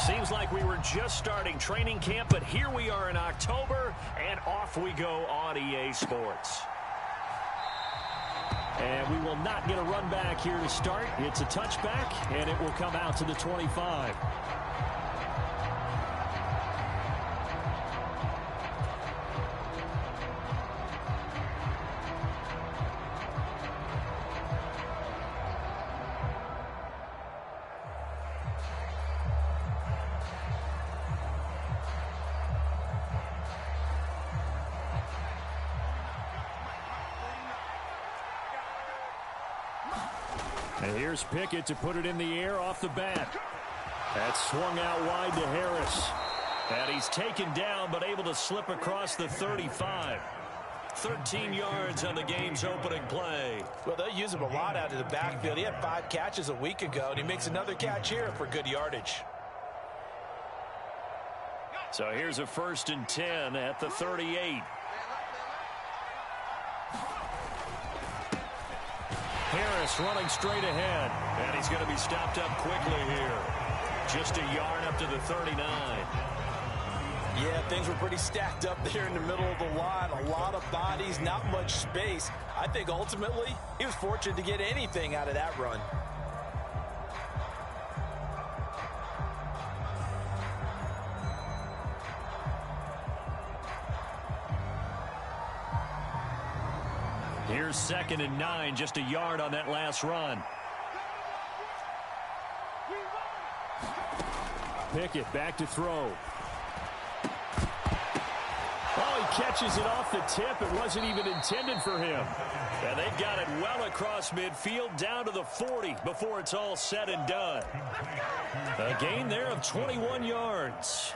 Seems like we were just starting training camp, but here we are in October, and off we go on EA Sports. And we will not get a run back here to start. It's a touchback, and it will come out to the 25. And here's Pickett to put it in the air off the bat. That's swung out wide to Harris. And he's taken down but able to slip across the 35. 13 yards on the game's opening play. Well, they'll use him a lot out of the backfield. He had 5 catches a week ago, and he makes another catch here for good yardage. So here's a 1st and 10 at the 38. Harris running straight ahead, and he's going to be stopped up quickly here. Just a yard up to the 39. Yeah, things were pretty stacked up there in the middle of the line. A lot of bodies, not much space. I think ultimately he was fortunate to get anything out of that run. Here's 2nd and 9, just a yard on that last run. Pickett back to throw. Oh, he catches it off the tip. It wasn't even intended for him. And they've got it well across midfield down to the 40 before it's all said and done. A gain there of 21 yards.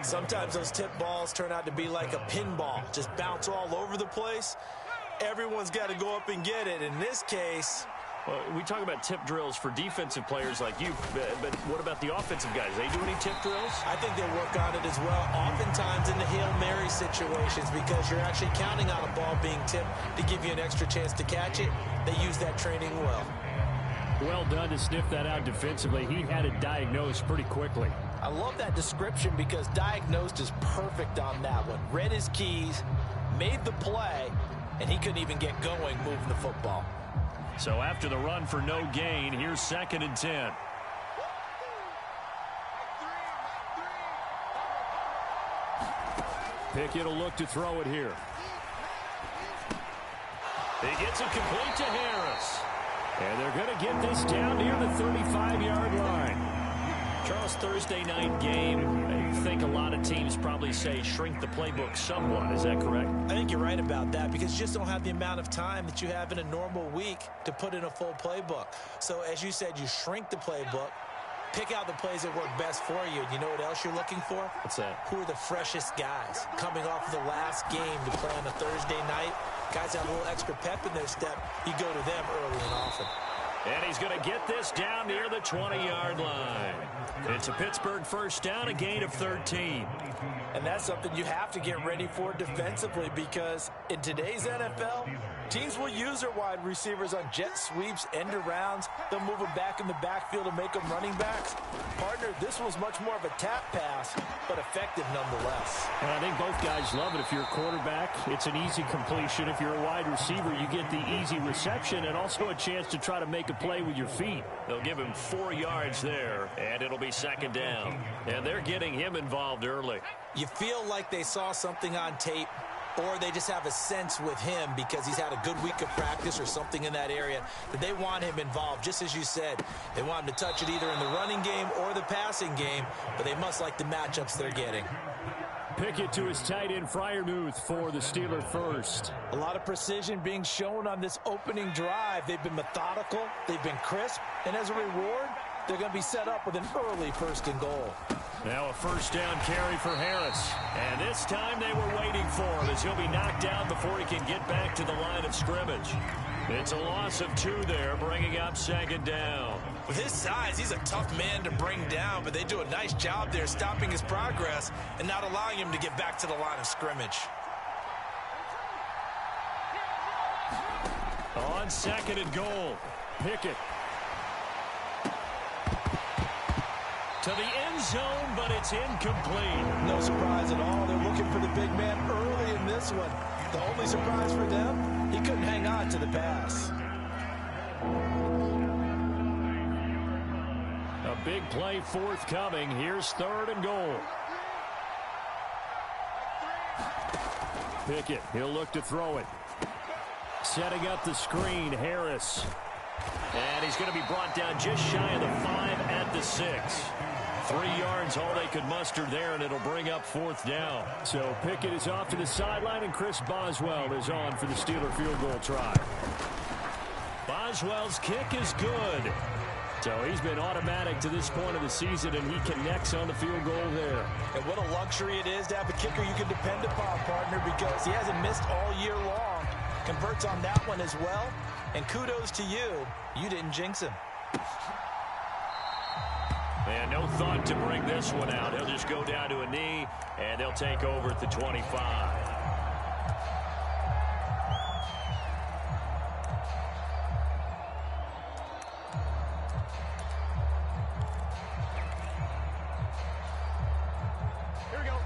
Sometimes those tip balls turn out to be like a pinball, just bounce all over the place. Everyone's got to go up and get it. In this case, well, we talk about tip drills for defensive players like you, but what about the offensive guys? They do any tip drills? I think they work on it as well, oftentimes in the Hail Mary situations, because you're actually counting on a ball being tipped to give you an extra chance to catch it. They use that training well. Well done to sniff that out defensively. He had it diagnosed pretty quickly. I love that description because diagnosed is perfect on that one. Read his keys, made the play, and he couldn't even get going moving the football. So after the run for no gain, here's 2nd and 10. Pickett will look to throw it here. He gets it complete to Harris. And they're going to get this down near the 35-yard line. Charles, Thursday night game, I think a lot of teams probably say shrink the playbook somewhat. Is that correct? I think you're right about that because you just don't have the amount of time that you have in a normal week to put in a full playbook. So as you said, you shrink the playbook, pick out the plays that work best for you. You know what else you're looking for? What's that? Who are the freshest guys coming off of the last game to play on a Thursday night? Guys have a little extra pep in their step. You go to them early and often. And he's going to get this down near the 20-yard line. It's a Pittsburgh 1st down, a gain of 13. And that's something you have to get ready for defensively because in today's NFL, teams will use their wide receivers on jet sweeps, end arounds. They'll move them back in the backfield to make them running backs. Partner, this was much more of a tap pass, but effective nonetheless. And I think both guys love it. If you're a quarterback, it's an easy completion. If you're a wide receiver, you get the easy reception and also a chance to try to make a play with your feet. They'll give him 4 yards there, and it'll be 2nd down. And they're getting him involved early. You feel like they saw something on tape, or they just have a sense with him because he's had a good week of practice or something in that area that they want him involved. Just as you said, they want him to touch it either in the running game or the passing game, but they must like the matchups they're getting. Pickett to his tight end, Freiermuth, for the Steeler 1st. A lot of precision being shown on this opening drive. They've been methodical, they've been crisp, and as a reward, they're going to be set up with an early 1st and goal. Now a 1st down carry for Harris. And this time they were waiting for him as he'll be knocked down before he can get back to the line of scrimmage. It's a loss of 2 there, bringing up 2nd down. With his size, he's a tough man to bring down, but they do a nice job there stopping his progress and not allowing him to get back to the line of scrimmage. On 2nd and goal, Pickett. to the end zone, but it's incomplete. No surprise at all. They're looking for the big man early in this one. The only surprise for them, he couldn't hang on to the pass. A big play forthcoming. Here's 3rd and goal. Pickett, he'll look to throw it. Setting up the screen, Harris. And he's going to be brought down just shy of the 5 at the 6. 3 yards, all they could muster there, and it'll bring up 4th down. So Pickett is off to the sideline, and Chris Boswell is on for the Steeler field goal try. Boswell's kick is good. So he's been automatic to this point of the season, and he connects on the field goal there. And what a luxury it is to have a kicker you can depend upon, partner, because he hasn't missed all year long. Converts on that one as well. And kudos to you. You didn't jinx him. And no thought to bring this one out. He'll just go down to a knee, and they'll take over at the 25.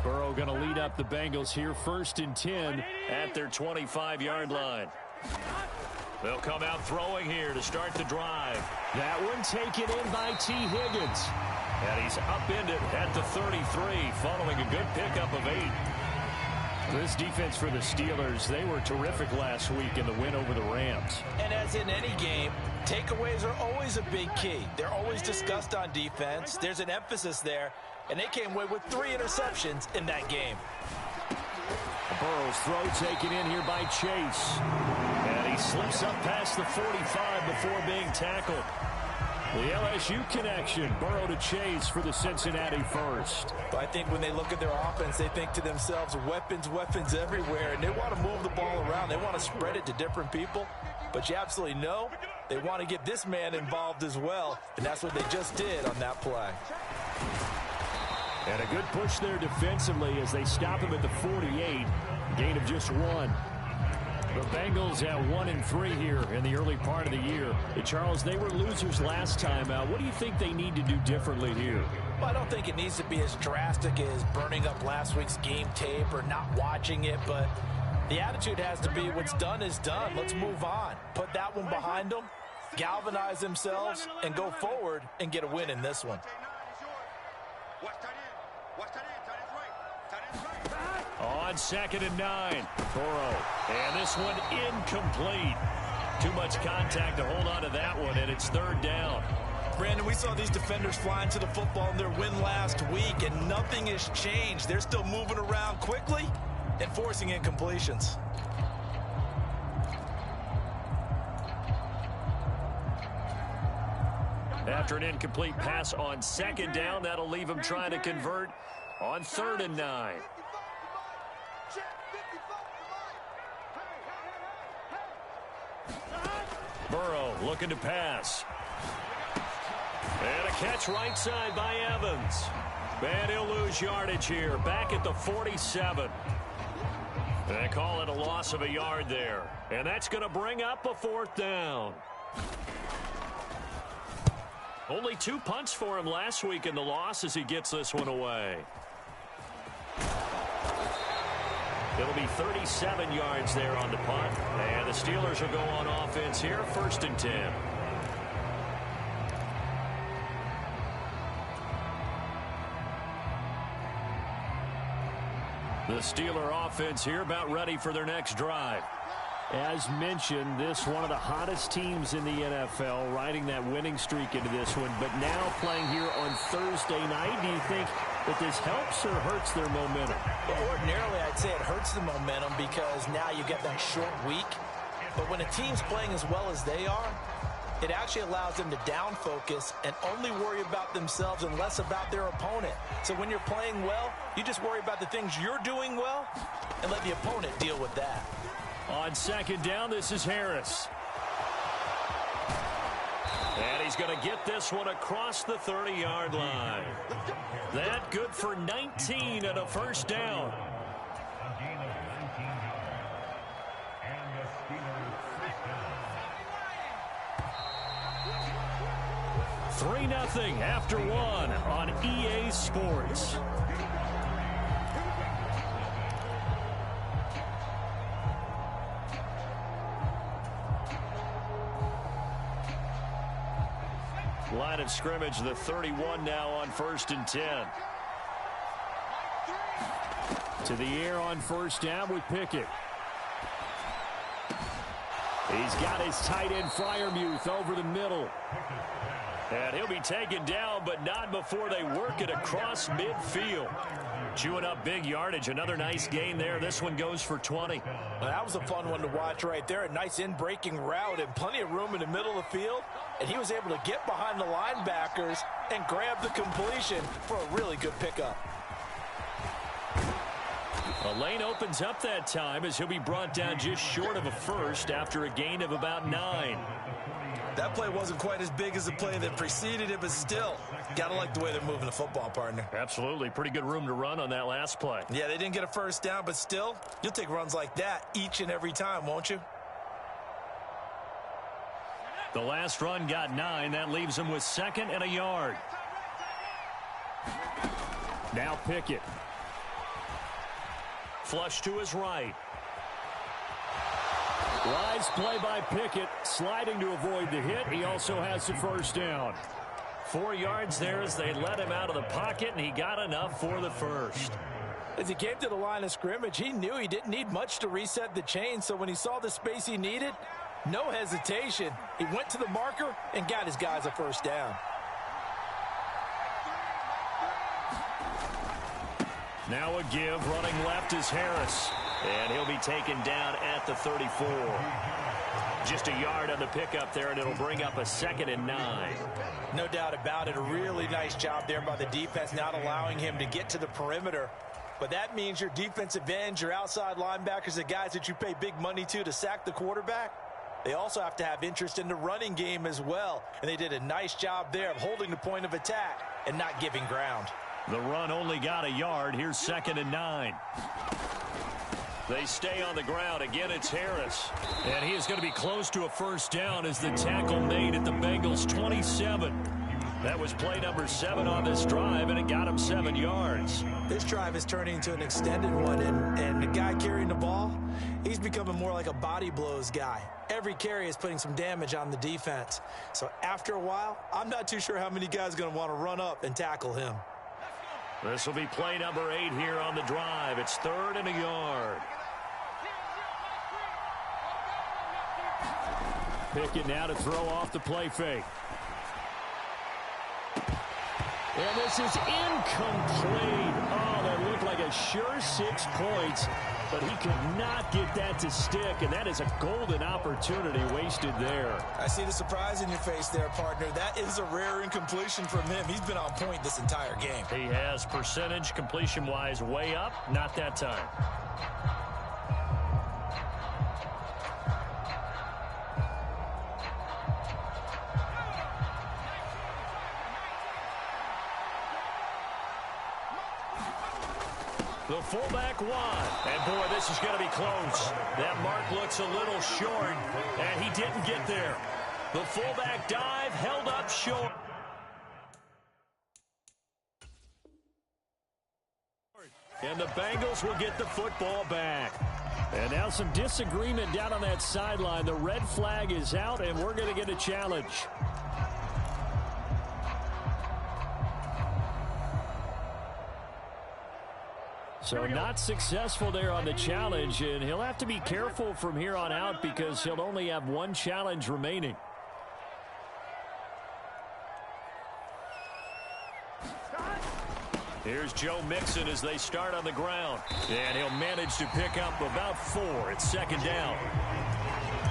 Burrow going to lead up the Bengals here, 1st and 10 at their 25-yard line. They'll come out throwing here to start the drive. That one taken in by T. Higgins. And he's upended at the 33 following a good pickup of 8. This defense for the Steelers, they were terrific last week in the win over the Rams. And as in any game, takeaways are always a big key. They're always discussed on defense. There's an emphasis there, and they came away with 3 interceptions in that game. Burrow's throw taken in here by Chase. And he slips up past the 45 before being tackled. The LSU connection, Burrow to Chase for the Cincinnati first. I think when they look at their offense, they think to themselves, weapons, weapons everywhere, and they want to move the ball around. They want to spread it to different people, but you absolutely know they want to get this man involved as well, and that's what they just did on that play. And a good push there defensively as they stop him at the 48, gain of just 1. The Bengals at 1-3 here in the early part of the year. Hey, Charles, they were losers last time out. What do you think they need to do differently here? Well, I don't think it needs to be as drastic as burning up last week's game tape or not watching it, but the attitude has to be what's done is done. Let's move on. Put that one behind them, galvanize themselves, and go forward and get a win in this one. On 2nd and 9, Burrow. And this one incomplete. Too much contact to hold on to that one, and it's 3rd down. Brandon, we saw these defenders flying to the football in their win last week, and nothing has changed. They're still moving around quickly and forcing incompletions. After an incomplete pass on 2nd down, that'll leave him trying to convert on 3rd and 9. Burrow looking to pass. And a catch right side by Evans. And he'll lose yardage here. Back at the 47. They call it a loss of a yard there. And that's going to bring up a 4th down. Only 2 punts for him last week in the loss as he gets this one away. It'll be 37 yards there on the punt. And the Steelers will go on offense here, 1st and 10. The Steeler offense here about ready for their next drive. As mentioned, this one of the hottest teams in the NFL, riding that winning streak into this one, but now playing here on Thursday night. Do you think that this helps or hurts their momentum? Well, ordinarily, I'd say it hurts the momentum because now you get that short week. But when a team's playing as well as they are, it actually allows them to down focus and only worry about themselves and less about their opponent. So when you're playing well, you just worry about the things you're doing well and let the opponent deal with that. On 2nd down, this is Harris. And he's going to get this one across the 30-yard line. That good for 19 and a 1st down. 3-0 after one on EA Sports. Line of scrimmage, the 31 now on 1st and 10. To the air on first down with Pickett. He's got his tight end Freiermuth over the middle. And he'll be taken down, but not before they work it across midfield. Chewing up big yardage. Another nice gain there. This one goes for 20. Well, that was a fun one to watch right there. A nice in-breaking route and plenty of room in the middle of the field. And he was able to get behind the linebackers and grab the completion for a really good pickup. A lane opens up that time as he'll be brought down just short of a first after a gain of about 9. That play wasn't quite as big as the play that preceded it, but still, gotta like the way they're moving the football, partner. Absolutely. Pretty good room to run on that last play. Yeah, they didn't get a first down, but still, you'll take runs like that each and every time, won't you? The last run got 9. That leaves him with 2nd and a yard. Now Pickett. Flush to his right. Wise play by Pickett, sliding to avoid the hit. He also has the first down. 4 yards there as they let him out of the pocket, and he got enough for the first. As he came to the line of scrimmage, he knew he didn't need much to reset the chain, so when he saw the space he needed, no hesitation. He went to the marker and got his guys a first down. Now a give, running left is Harris. And he'll be taken down at the 34. Just a yard on the pickup there, and it'll bring up a 2nd and 9. No doubt about it. A really nice job there by the defense, not allowing him to get to the perimeter. But that means your defensive ends, your outside linebackers, the guys that you pay big money to sack the quarterback, they also have to have interest in the running game as well. And they did a nice job there of holding the point of attack and not giving ground. The run only got a yard. Here's 2nd and 9. They stay on the ground. Again, it's Harris. And he is going to be close to a first down as the tackle made at the Bengals 27. That was play number 7 on this drive, and it got him 7 yards. This drive is turning into an extended one, and the guy carrying the ball, he's becoming more like a body blows guy. Every carry is putting some damage on the defense. So after a while, I'm not too sure how many guys are going to want to run up and tackle him. This will be play number 8 here on the drive. It's 3rd and a yard. Pickett now to throw off the play fake. And this is incomplete. Oh, that looked like a sure 6 points, but he could not get that to stick, and that is a golden opportunity wasted there. I see the surprise in your face there, partner. That is a rare incompletion from him. He's been on point this entire game. He has percentage completion-wise way up, not that time. The fullback won. And, boy, this is going to be close. That mark looks a little short, and he didn't get there. The fullback dive held up short. And the Bengals will get the football back. And now some disagreement down on that sideline. The red flag is out, and we're going to get a challenge. So not successful there on the challenge, and he'll have to be careful from here on out because he'll only have 1 challenge remaining. Here's Joe Mixon as they start on the ground. And he'll manage to pick up about 4. It's 2nd down.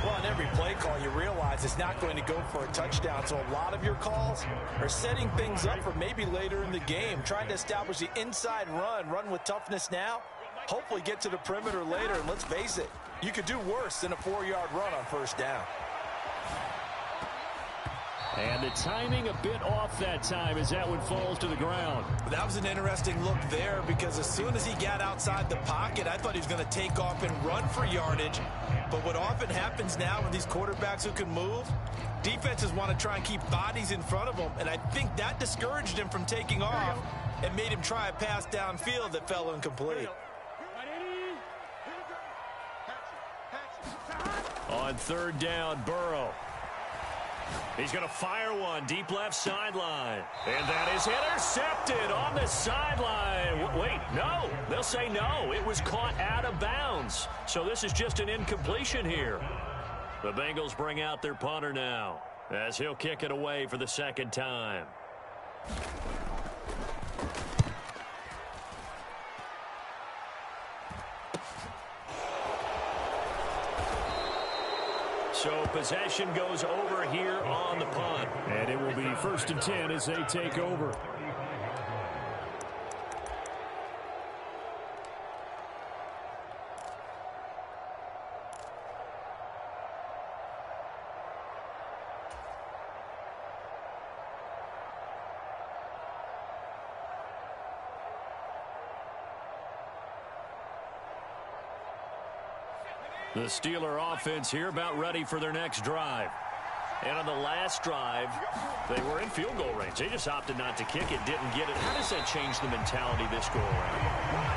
Well, on every play call, you realize it's not going to go for a touchdown. So a lot of your calls are setting things up for maybe later in the game, trying to establish the inside run with toughness now, hopefully get to the perimeter later. And let's face it, you could do worse than a 4-yard run on first down. And the timing a bit off that time as that one falls to the ground. That was an interesting look there because as soon as he got outside the pocket, I thought he was going to take off and run for yardage. But what often happens now with these quarterbacks who can move, defenses want to try and keep bodies in front of them, and I think that discouraged him from taking off and made him try a pass downfield that fell incomplete. On third down, Burrow. He's going to fire one deep left sideline. And that is intercepted on the sideline. Wait, no. They'll say no. It was caught out of bounds. So this is just an incompletion here. The Bengals bring out their punter now as he'll kick it away for the second time. So possession goes over here on the punt. And it will be 1st and 10 as they take over. The Steeler offense here about ready for their next drive. And on the last drive, they were in field goal range. They just opted not to kick it, didn't get it. How does that change the mentality this go around?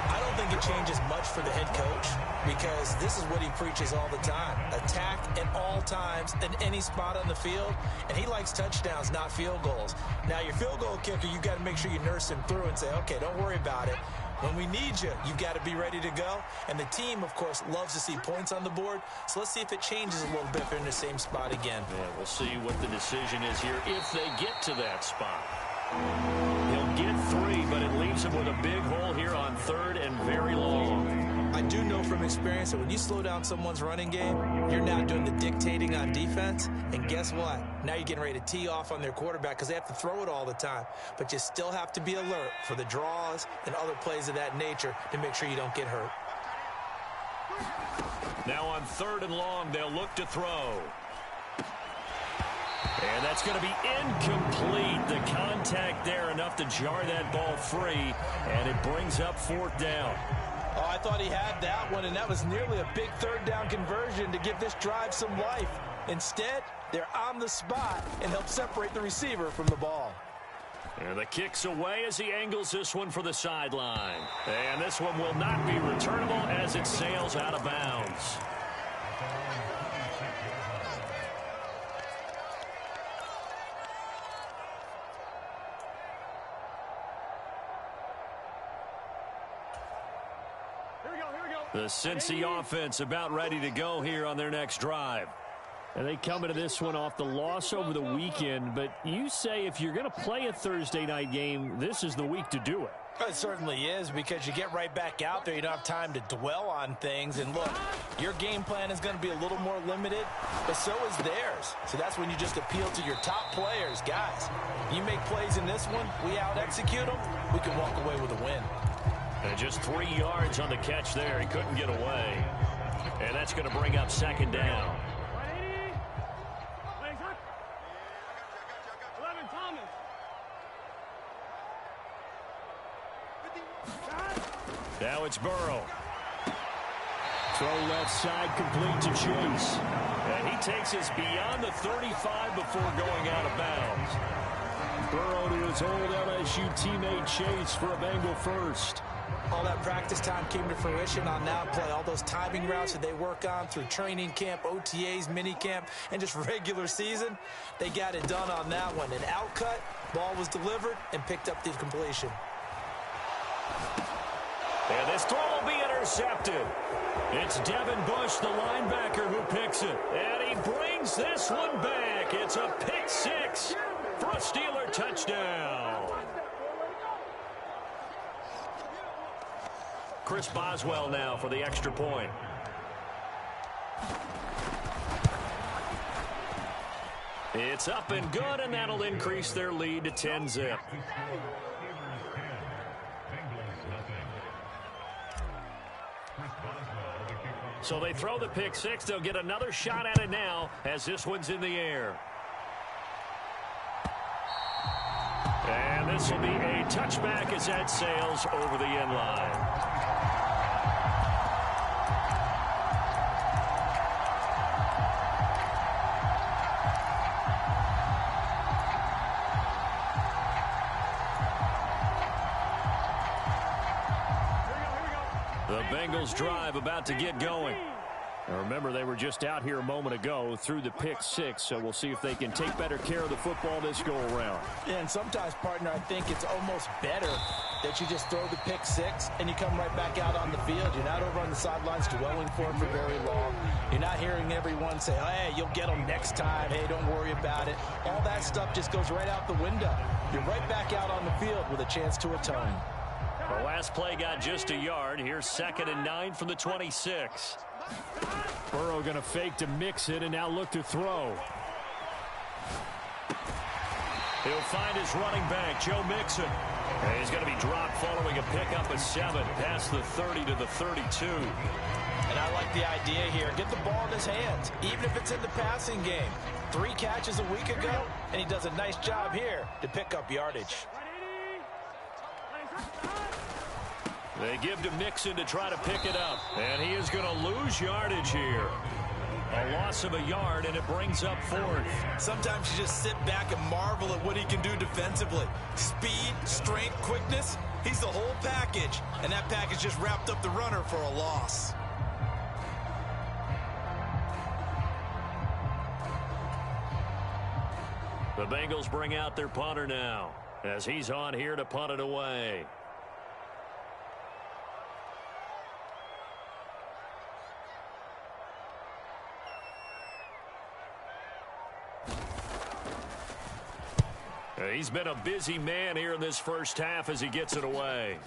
I don't think it changes much for the head coach because this is what he preaches all the time. Attack at all times in any spot on the field, and he likes touchdowns, not field goals. Now, your field goal kicker, you've got to make sure you nurse him through and say, okay, don't worry about it. When we need you, you've got to be ready to go. And the team, of course, loves to see points on the board. So let's see if it changes a little bit if they're in the same spot again. Yeah, we'll see what the decision is here if they get to that spot. He'll get 3, but it leaves him with a big hole here on 3rd and very long. I do know from experience that when you slow down someone's running game, you're now doing the dictating on defense. And guess what? Now you're getting ready to tee off on their quarterback because they have to throw it all the time. But you still have to be alert for the draws and other plays of that nature to make sure you don't get hurt. Now on 3rd and long, they'll look to throw. And that's going to be incomplete. The contact there enough to jar that ball free, and it brings up 4th down. Oh, I thought he had that one, and that was nearly a big 3rd down conversion to give this drive some life. Instead, they're on the spot and help separate the receiver from the ball. And the kick's away as he angles this one for the sideline. And this one will not be returnable as it sails out of bounds. The Cincy offense about ready to go here on their next drive. And they come into this one off the loss over the weekend, but you say if you're going to play a Thursday night game, this is the week to do it. It certainly is because you get right back out there. You don't have time to dwell on things. And look, your game plan is going to be a little more limited, but so is theirs. So that's when you just appeal to your top players. Guys, you make plays in this one, we out-execute them, we can walk away with a win. And just 3 yards on the catch there. He couldn't get away. And that's going to bring up 2nd down. Now it's Burrow. Throw left side complete to Chase. And he takes us beyond the 35 before going out of bounds. Burrow to his old LSU teammate Chase for a Bengal first. All that practice time came to fruition on that play. All those timing routes that they work on through training camp, OTAs, minicamp, and just regular season, they got it done on that one. An outcut, ball was delivered, and picked up the completion. And this throw will be intercepted. It's Devin Bush, the linebacker, who picks it. And he brings this one back. It's a pick 6 for a Steeler touchdown. Chris Boswell now for the extra point. It's up and good, and that'll increase their lead to 10-zip. So they throw the pick 6. They'll get another shot at it now as this one's in the air. And this will be a touchback as that sails over the end line. The Bengals drive about to get going. Now remember, they were just out here a moment ago through the pick six, so we'll see if they can take better care of the football this go-around. Yeah, and sometimes, partner, I think it's almost better that you just throw the pick six and you come right back out on the field. You're not over on the sidelines dwelling for it for very long. You're not hearing everyone say, hey, you'll get them next time. Hey, don't worry about it. All that stuff just goes right out the window. You're right back out on the field with a chance to atone. The last play got just a yard. Here's 2nd and 9 from the 26. Burrow going to fake to mix it and now look to throw. He'll find his running back, Joe Mixon. And he's going to be dropped following a pickup of 7 past the 30 to the 32. And I like the idea here. Get the ball in his hands, even if it's in the passing game. 3 catches a week ago, and he does a nice job here to pick up yardage. They give to Mixon to try to pick it up. And he is going to lose yardage here. A loss of a yard, and it brings up 4th. Sometimes you just sit back and marvel at what he can do defensively. Speed, strength, quickness. He's the whole package. And that package just wrapped up the runner for a loss. The Bengals bring out their punter now as he's on here to punt it away. He's been a busy man here in this first half as he gets it away.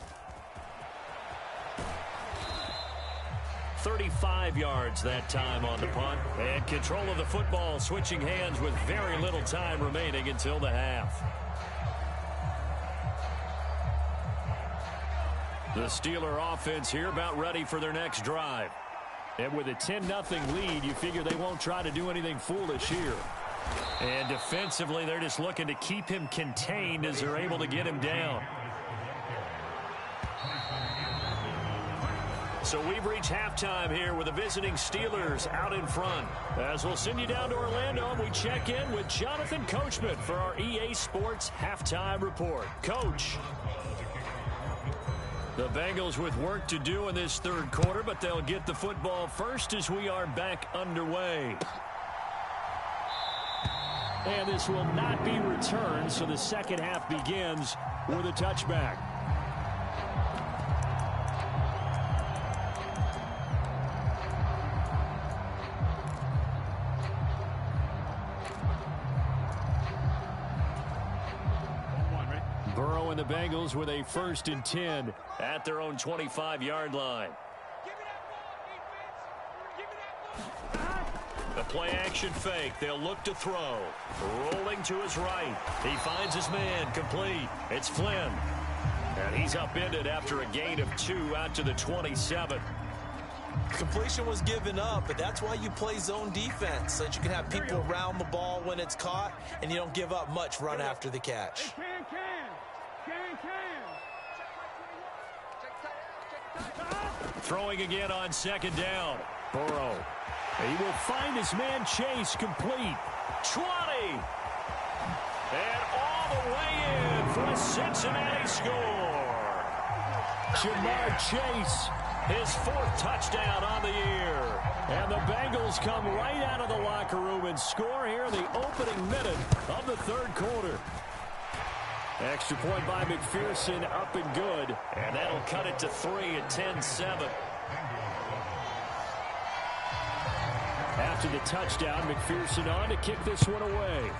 35 yards that time on the punt. And control of the football, switching hands with very little time remaining until the half. The Steeler offense here about ready for their next drive. And with a 10-0 lead, you figure they won't try to do anything foolish here. And defensively, they're just looking to keep him contained as they're able to get him down. So we've reached halftime here with the visiting Steelers out in front. As we'll send you down to Orlando, and we check in with Jonathan Coachman for our EA Sports Halftime Report. Coach. The Bengals with work to do in this third quarter, but they'll get the football first as we are back underway. And this will not be returned, so the second half begins with a touchback. Burrow and the Bengals with a 1st and 10 at their own 25-yard line. The play-action fake. They'll look to throw. Rolling to his right. He finds his man. Complete. It's Flynn. And he's upended after a gain of 2 out to the 27. Completion was given up, but that's why you play zone defense, so that you can have people around the ball when it's caught, and you don't give up much run after the catch. Throwing again on 2nd down. Burrow. He will find his man Chase. Complete. 20. And all the way in for a Cincinnati score. Jamar Chase, his 4th touchdown on the year. And the Bengals come right out of the locker room and score here in the opening minute of the third quarter. Extra point by McPherson, up and good. And that'll cut it to 3 at 10-7. After the touchdown, McPherson on to kick this one away.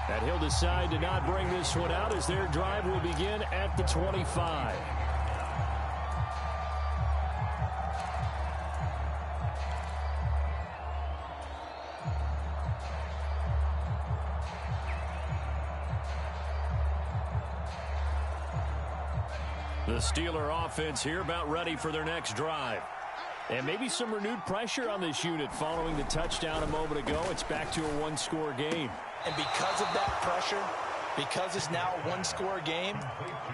And he'll decide to not bring this one out as their drive will begin at the 25. The Steeler offense here about ready for their next drive. And maybe some renewed pressure on this unit following the touchdown a moment ago. It's back to a one-score game. And because of that pressure, because it's now a one-score game,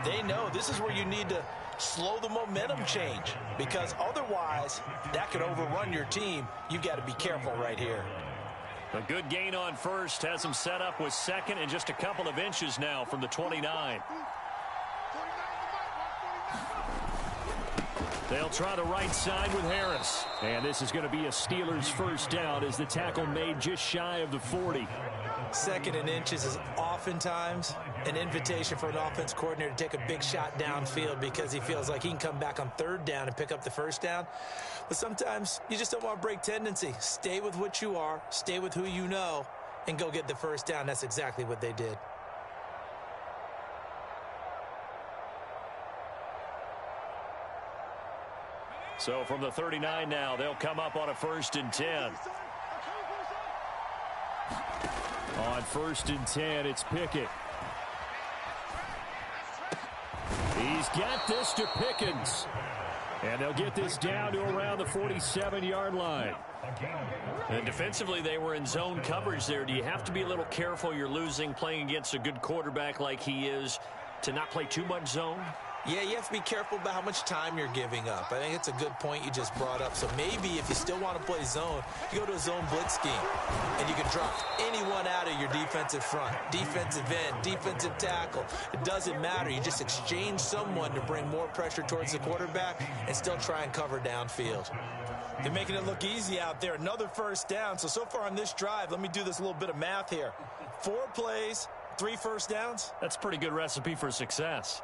they know this is where you need to slow the momentum change, because otherwise that could overrun your team. You've got to be careful right here. A good gain on first has him set up with second and just a couple of inches now from the 29. They'll try the right side with Harris. And this is going to be a Steelers first down as the tackle made just shy of the 40. Second and inches is oftentimes an invitation for an offense coordinator to take a big shot downfield because he feels like he can come back on third down and pick up the first down. But sometimes you just don't want to break tendency. Stay with what you are, stay with who you know, and go get the first down. That's exactly what they did. So from the 39 now, they'll come up on a 1st and 10. On 1st and 10, it's Pickett. He's got this to Pickens. And they'll get this down to around the 47-yard line. And defensively, they were in zone coverage there. Do you have to be a little careful? You're losing playing against a good quarterback like he is to not play too much zone? Yeah, you have to be careful about how much time you're giving up. I think it's a good point you just brought up. So maybe if you still want to play zone, you go to a zone blitz scheme. And you can drop anyone out of your defensive front, defensive end, defensive tackle. It doesn't matter. You just exchange someone to bring more pressure towards the quarterback and still try and cover downfield. They're making it look easy out there. Another first down. So far on this drive, let me do this little bit of math here. 4 plays, 3 first downs. That's a pretty good recipe for success.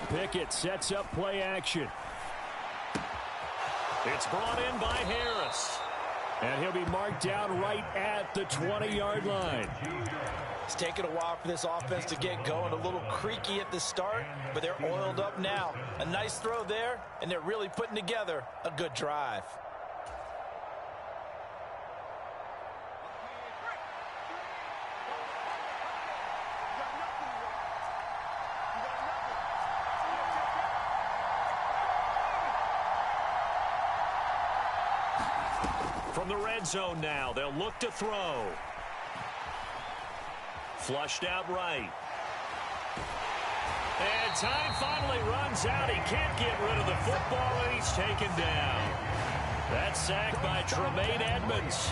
Pickett sets up play action. It's brought in by Harris. And he'll be marked down right at the 20-yard line. It's taken a while for this offense to get going. A little creaky at the start, but they're oiled up now. A nice throw there, and they're really putting together a good drive. From the red zone now, they'll look to throw. Flushed out right. And time finally runs out. He can't get rid of the football, and he's taken down. That's sacked by Tremaine Edmonds.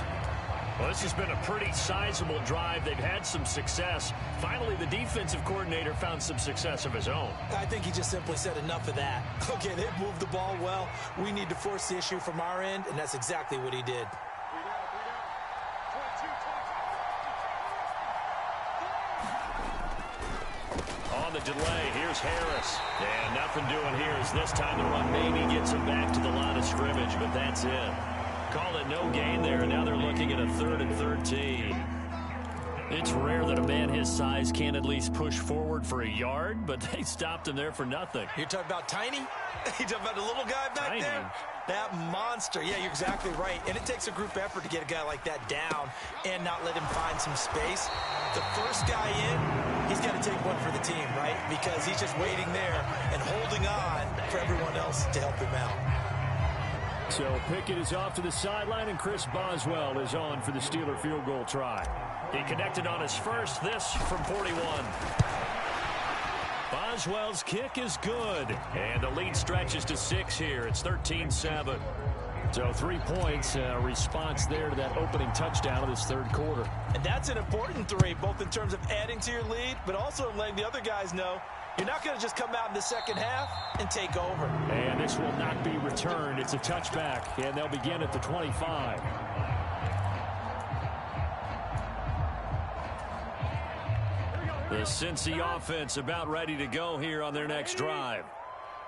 Well, this has been a pretty sizable drive. They've had some success. Finally, the defensive coordinator found some success of his own. I think he just simply said enough of that. Okay, they've moved the ball well. We need to force the issue from our end, and that's exactly what he did. On the delay, here's Harris. And nothing doing here as this time the run maybe gets him back to the line of scrimmage, but that's it. Call it no gain there, and now they're looking at a 3rd and 13. It's rare that a man his size can at least push forward for a yard, but they stopped him there for nothing. You're talking about Tiny? You're talking about the little guy back there? That monster. Yeah, you're exactly right. And it takes a group effort to get a guy like that down and not let him find some space. The first guy in, he's got to take one for the team, right? Because he's just waiting there and holding on for everyone else to help him out. So Pickett is off to the sideline, and Chris Boswell is on for the Steeler field goal try. He connected on his first, this from 41. Boswell's kick is good, and the lead stretches to 6 here. It's 13-7. So 3 points, response there to that opening touchdown of this third quarter. And that's an important 3, both in terms of adding to your lead, but also letting the other guys know you're not going to just come out in the second half and take over. And this will not be returned. It's a touchback, and they'll begin at the 25. The Cincy offense about ready to go here on their next drive.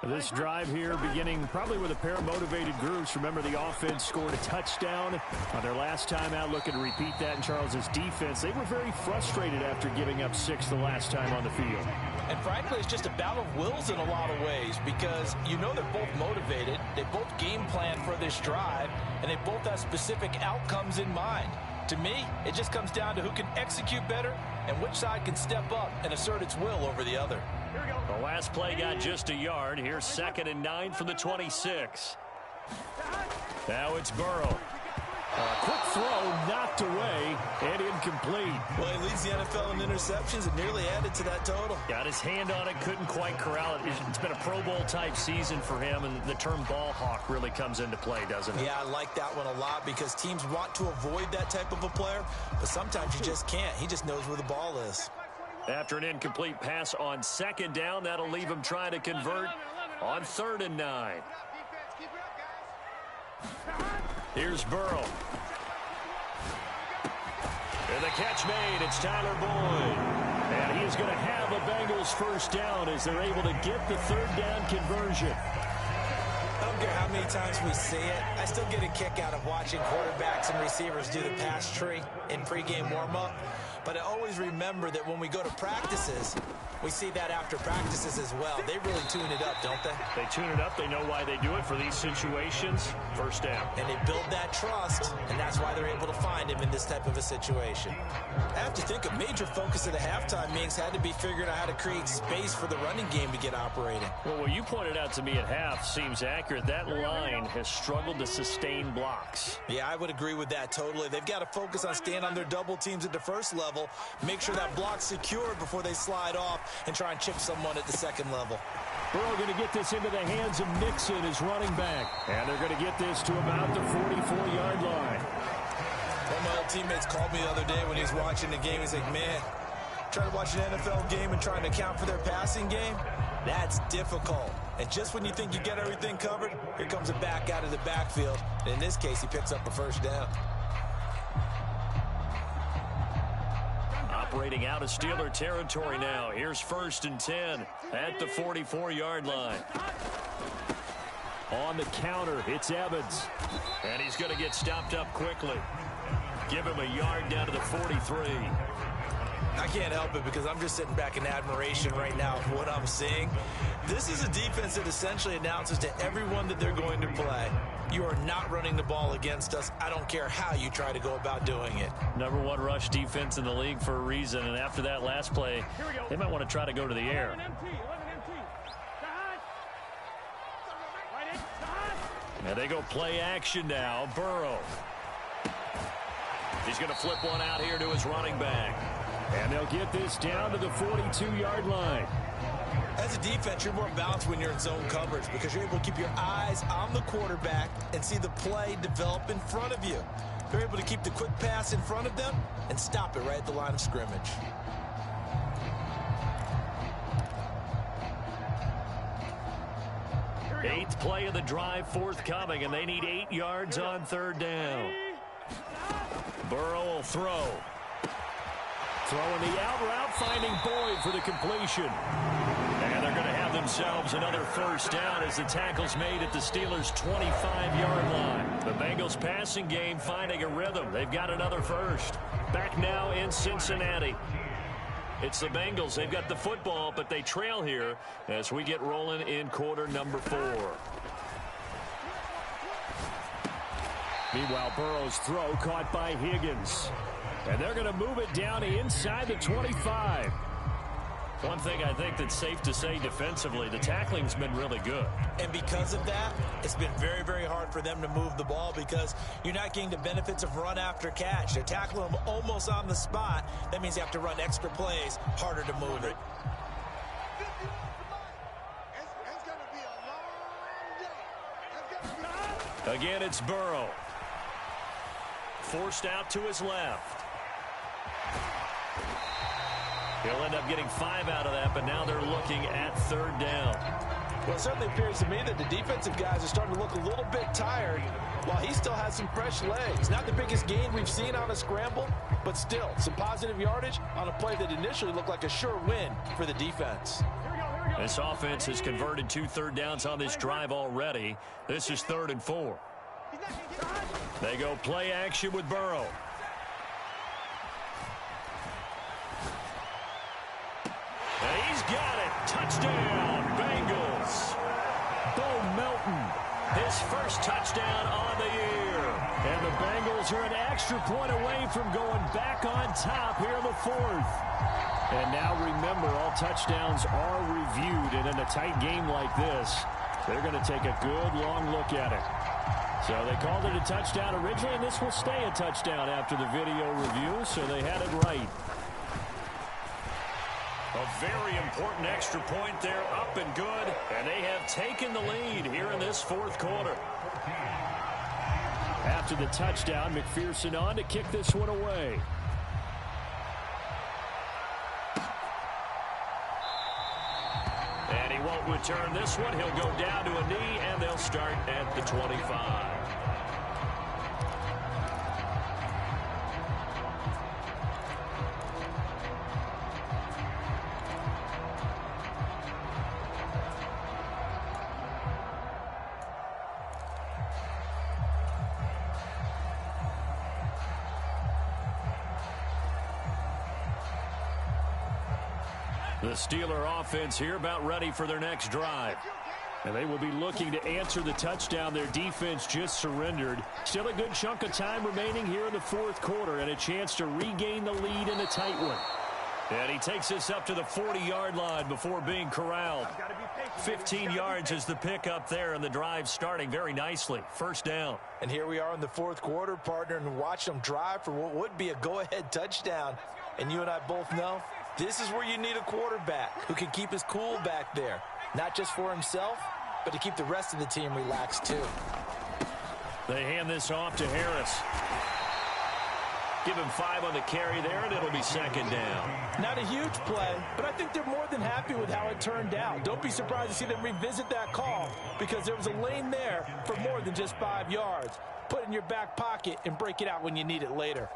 This drive here beginning probably with a pair of motivated groups. Remember, the offense scored a touchdown on their last time out. Looking to repeat that in Charles's defense. They were very frustrated after giving up 6 the last time on the field. And frankly, it's just a battle of wills in a lot of ways, because you know they're both motivated. They both game plan for this drive, and they both have specific outcomes in mind. To me, it just comes down to who can execute better and which side can step up and assert its will over the other. The last play got just a yard. Here's 2nd and 9 from the 26. Now it's Burrow. Quick throw, knocked away, and incomplete. Well, he leads the NFL in interceptions and nearly added to that total. Got his hand on it, couldn't quite corral it. It's been a Pro Bowl-type season for him, and the term ball hawk really comes into play, doesn't it? Yeah, I like that one a lot because teams want to avoid that type of a player, but sometimes you just can't. He just knows where the ball is. After an incomplete pass on 2nd down, that'll leave him trying to convert on 3rd and 9. Here's Burrow. And the catch made. It's Tyler Boyd. And he's going to have a Bengals first down as they're able to get the 3rd down conversion. I don't care how many times we see it. I still get a kick out of watching quarterbacks and receivers do the pass tree in pregame warm-up. But I always remember that when we go to practices, we see that after practices as well. They really tune it up, don't they? They tune it up. They know why they do it for these situations. First down. And they build that trust, and that's why they're able to find him in this type of a situation. I have to think a major focus of the halftime meetings had to be figuring out how to create space for the running game to get operating. Well, what you pointed out to me at half seems accurate. That line has struggled to sustain blocks. Yeah, I would agree with that totally. They've got to focus on staying on their double teams at the first level, make sure that block's secured before they slide off and try and chip someone at the 2nd level. Burrow going to get this into the hands of Nixon, his running back. And they're going to get this to about the 44-yard line. One of my old teammates called me the other day when he was watching the game. He's like, man, trying to watch an NFL game and trying to account for their passing game, that's difficult. And just when you think you get everything covered, here comes a back out of the backfield. And in this case, he picks up a first down. Operating out of Steeler territory now. Here's 1st and 10 at the 44-yard line. On the counter, it's Evans. And he's going to get stopped up quickly. Give him a yard down to the 43. I can't help it because I'm just sitting back in admiration right now of what I'm seeing. This is a defense that essentially announces to everyone that they're going to play, you are not running the ball against us. I don't care how you try to go about doing it. Number 1 rush defense in the league for a reason. And after that last play, they might want to try to go to the air. And they go play action now. Burrow. He's going to flip one out here to his running back. And they'll get this down to the 42-yard line. As a defense, you're more balanced when you're in zone coverage because you're able to keep your eyes on the quarterback and see the play develop in front of you. They're able to keep the quick pass in front of them and stop it right at the line of scrimmage. Eighth play of the drive forthcoming, and they need 8 yards on 3rd down. Burrow will throw. Throwing the out route, finding Boyd for the completion. And they're going to have themselves another first down as the tackle's made at the Steelers' 25-yard line. The Bengals passing game finding a rhythm. They've got another first. Back now in Cincinnati. It's the Bengals. They've got the football, but they trail here as we get rolling in quarter number 4. Meanwhile, Burrow's throw caught by Higgins. And they're going to move it down inside the 25. One thing I think that's safe to say defensively, the tackling's been really good. And because of that, it's been very, very hard for them to move the ball because you're not getting the benefits of run after catch. They're tackling them almost on the spot. That means you have to run extra plays, harder to move it. Again, it's Burrow. Forced out to his left. He'll end up getting 5 out of that, but now they're looking at 3rd down. Well, it certainly appears to me that the defensive guys are starting to look a little bit tired while he still has some fresh legs. Not the biggest gain we've seen on a scramble, but still some positive yardage on a play that initially looked like a sure win for the defense. This offense has converted 2 third downs on this drive already. This is 3rd and 4. They go play action with Burrow. And he's got it. Touchdown, Bengals. Bo Melton His first touchdown on the year. And the Bengals are an extra point away from going back on top here in the fourth. And now remember, all touchdowns are reviewed. And in a tight game like this, they're going to take a good long look at it. So they called it a touchdown originally, and this will stay a touchdown after the video review, so they had it right. A very important extra point there, up and good, and they have taken the lead here in this fourth quarter. After the touchdown, McPherson on to kick this one away. And he won't return this one. He'll go down to a knee, and they'll start at the 25. The Steeler offense here about ready for their next drive. And they will be looking to answer the touchdown their defense just surrendered. Still a good chunk of time remaining here in the fourth quarter and a chance to regain the lead in a tight one. And he takes this up to the 40-yard line before being corralled. 15 yards is the pickup there, and the drive starting very nicely. First down. And here we are in the fourth quarter, partner, and watch them drive for what would be a go-ahead touchdown. And you and I both know this is where you need a quarterback who can keep his cool back there. Not just for himself, but to keep the rest of the team relaxed too. They hand this off to Harris. Give him 5 on the carry there, and it'll be second down. Not a huge play, but I think they're more than happy with how it turned out. Don't be surprised to see them revisit that call because there was a lane there for more than just 5 yards. Put it in your back pocket and break it out when you need it later.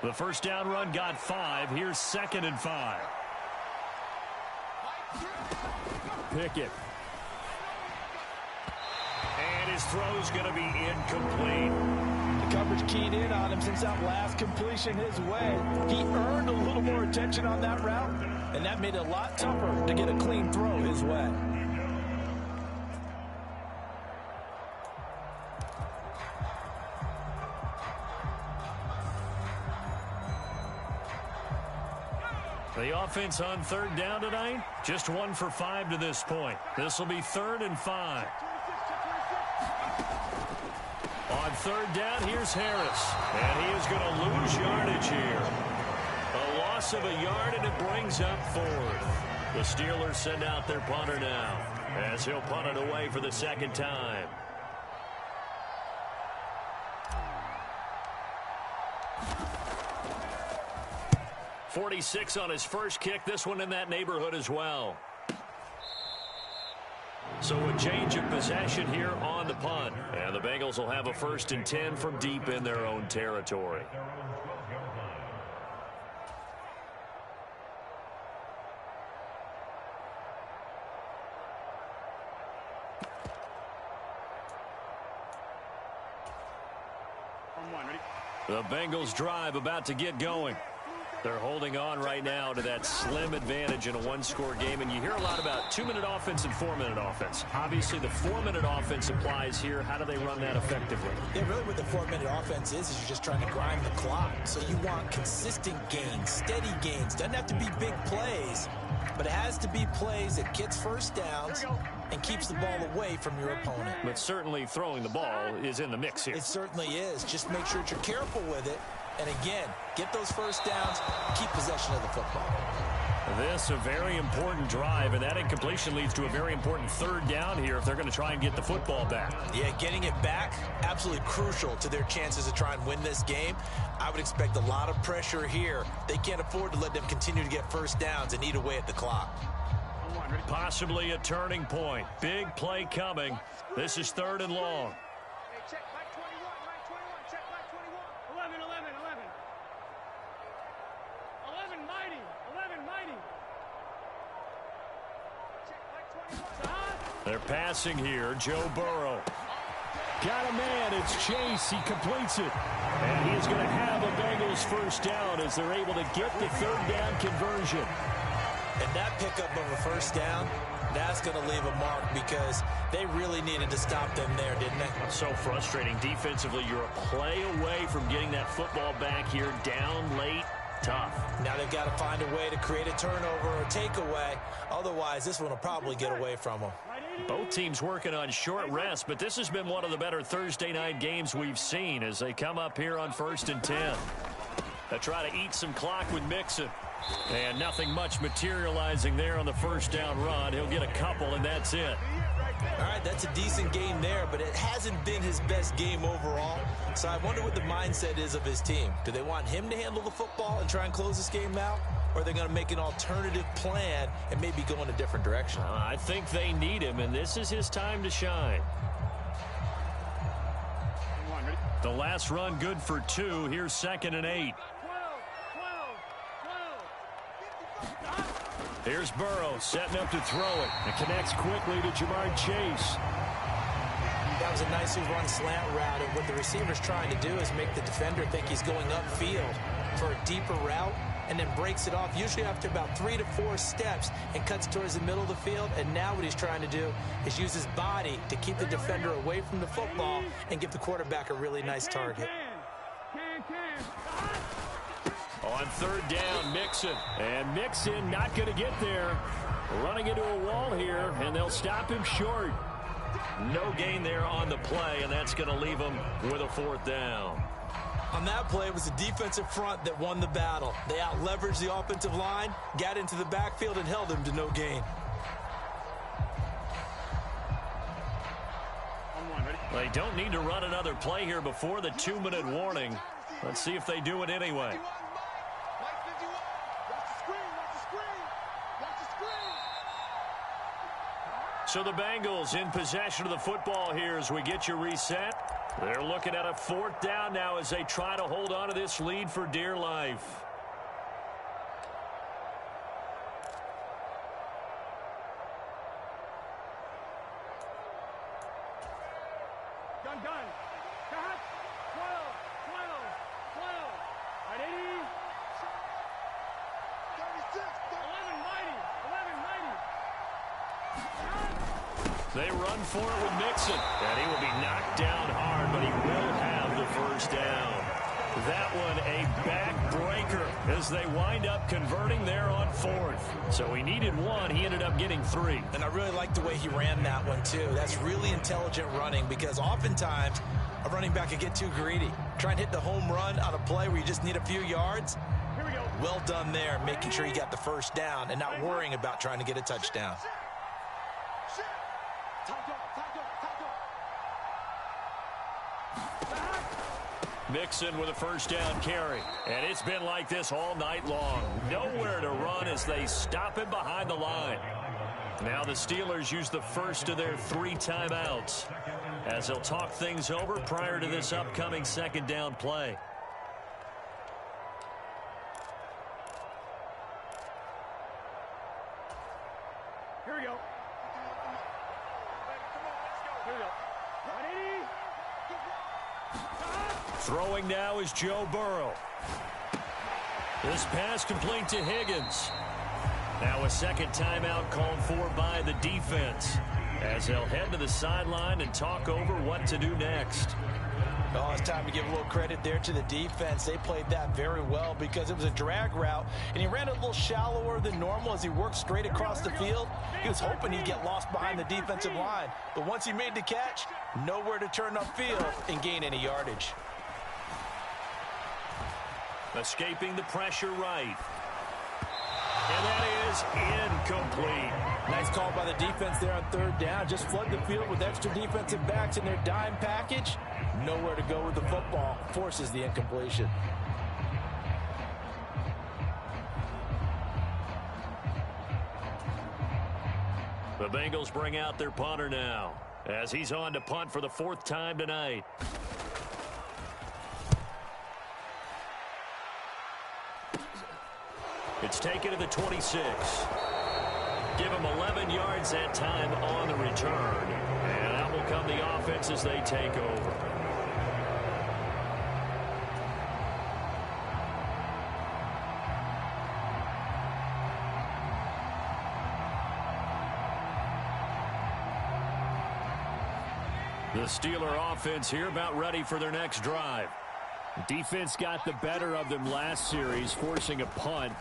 The first down run got 5. Here's second and 5. Pickett. And his throw's going to be incomplete. The coverage keyed in on him since that last completion his way. He earned a little more attention on that route, and that made it a lot tougher to get a clean throw his way. The offense on third down tonight, just 1 for 5 to this point. This will be 3rd and 5. On third down, here's Harris. And he is going to lose yardage here. A loss of a yard, and it brings up 4th. The Steelers send out their punter now, as he'll punt it away for the second time. .46 on his first kick. This one in that neighborhood as well. So a change of possession here on the punt. And the Bengals will have a 1st and 10 from deep in their own territory. The Bengals drive about to get going. They're holding on right now to that slim advantage in a one-score game. And you hear a lot about 2-minute offense and 4-minute offense. Obviously, the 4-minute offense applies here. How do they run that effectively? Yeah, really what the 4-minute offense is you're just trying to grind the clock. So you want consistent gains, steady gains. Doesn't have to be big plays, but it has to be plays that gets first downs and keeps the ball away from your opponent. But certainly throwing the ball is in the mix here. It certainly is. Just make sure that you're careful with it. And again, get those first downs, keep possession of the football. This a very important drive, and that incompletion leads to a very important third down here if they're going to try and get the football back. Yeah, getting it back, absolutely crucial to their chances to try and win this game. I would expect a lot of pressure here. They can't afford to let them continue to get first downs and eat away at the clock. Possibly a turning point. Big play coming. This is 3rd and long. They're passing here. Joe Burrow. Got a man. It's Chase. He completes it. And he's going to have a Bengals first down as they're able to get the third down conversion. And that pickup of a first down, that's going to leave a mark because they really needed to stop them there, didn't they? So frustrating. Defensively, you're a play away from getting that football back here down late. Tough. Now they've got to find a way to create a turnover or takeaway. Otherwise, this one will probably get away from them. Both teams working on short rest, but this has been one of the better Thursday night games we've seen as they come up here on 1st and 10. They try to eat some clock with Mixon. And nothing much materializing there on the first down run. He'll get a couple, and that's it. All right, that's a decent game there, but it hasn't been his best game overall. So I wonder what the mindset is of his team. Do they want him to handle the football and try and close this game out? Or are they going to make an alternative plan and maybe go in a different direction? I think they need him, and this is his time to shine. The last run good for 2. Here's 2nd and 8. Here's Burrow setting up to throw it. It connects quickly to Jamar Chase. That was a nicely run slant route, and what the receiver's trying to do is make the defender think he's going upfield for a deeper route and then breaks it off, usually after about 3 to 4 steps, and cuts towards the middle of the field. And now what he's trying to do is use his body to keep the defender away from the football and give the quarterback a really nice target. On 3rd down, Mixon. And Mixon not going to get there. Running into a wall here, and they'll stop him short. No gain there on the play, and that's going to leave him with a 4th down. On that play, it was the defensive front that won the battle. They out-leveraged the offensive line, got into the backfield, and held him to no gain. They don't need to run another play here before the 2-minute warning. Let's see if they do it anyway. So the Bengals in possession of the football here as we get you reset. They're looking at a 4th down now as they try to hold on to this lead for dear life. Gun. Cut. 12. Right, 80. 36. 11, mighty. They run for it with Mixon. And he will be knocked down hard, but he will have the first down. That one a backbreaker as they wind up converting there on 4th. So he needed 1. He ended up getting 3. And I really like the way he ran that one, too. That's really intelligent running because oftentimes a running back can get too greedy. Try and hit the home run on a play where you just need a few yards. Here we go. Well done there, making sure you got the first down and not worrying about trying to get a touchdown. Mixon with a first down carry. And it's been like this all night long. Nowhere to run as they stop him behind the line. Now the Steelers use the first of their 3 timeouts as they'll talk things over prior to this upcoming 2nd down play. Here we go. Here we go. 180. Throwing now is Joe Burrow. This pass complete to Higgins. Now a 2nd timeout called for by the defense as they'll head to the sideline and talk over what to do next. Oh, it's time to give a little credit there to the defense. They played that very well because it was a drag route, and he ran a little shallower than normal as he worked straight across the field. He was hoping he'd get lost behind the defensive line, but once he made the catch, nowhere to turn upfield and gain any yardage. Escaping the pressure right. And that is incomplete. Nice call by the defense there on 3rd down. Just flood the field with extra defensive backs in their dime package. Nowhere to go with the football. Forces the incompletion. The Bengals bring out their punter now as he's on to punt for the 4th time tonight. It's taken to the 26. Give him 11 yards that time on the return. And out will come the offense. offense as they take over. The Steeler offense here about ready for their next drive. Defense got the better of them last series, forcing a punt.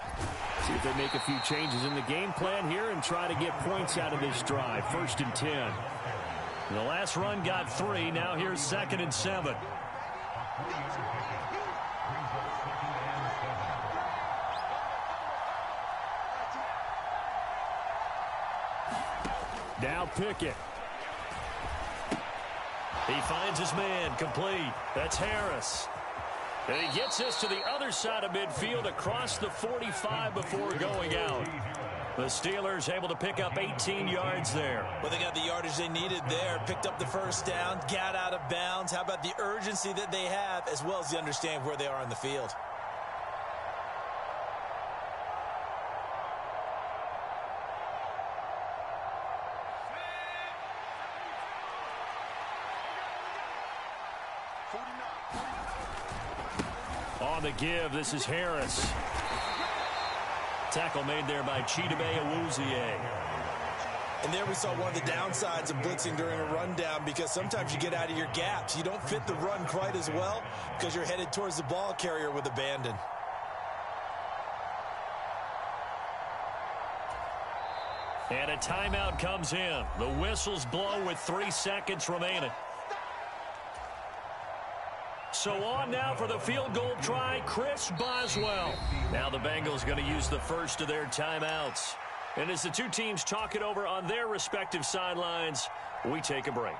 See if they make a few changes in the game plan here and try to get points out of this drive. 1st and 10. The last run got 3. Now here's 2nd and 7. Now Pickett. He finds his man, complete. That's Harris. And he gets this to the other side of midfield across the 45 before going out. The Steelers able to pick up 18 yards there. Well, they got the yardage they needed there. Picked up the first down, got out of bounds. How about the urgency that they have, as well as the understanding where they are on the field? On the give, this is Harris. Tackle made there by Chidobe Awuzie. And there we saw one of the downsides of blitzing during a rundown, because sometimes you get out of your gaps. You don't fit the run quite as well because you're headed towards the ball carrier with abandon. And a timeout comes in. The whistles blow with 3 seconds remaining. So on now for the field goal try, Chris Boswell. Now the Bengals going to use the first of their timeouts. And as the two teams talk it over on their respective sidelines, we take a break.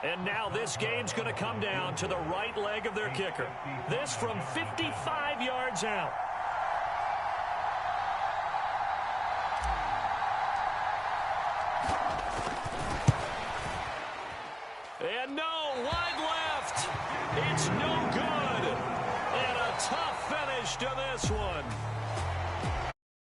And now this game's going to come down to the right leg of their kicker. This from 55 yards out. And no, wide left. It's no good. And a tough finish to this one.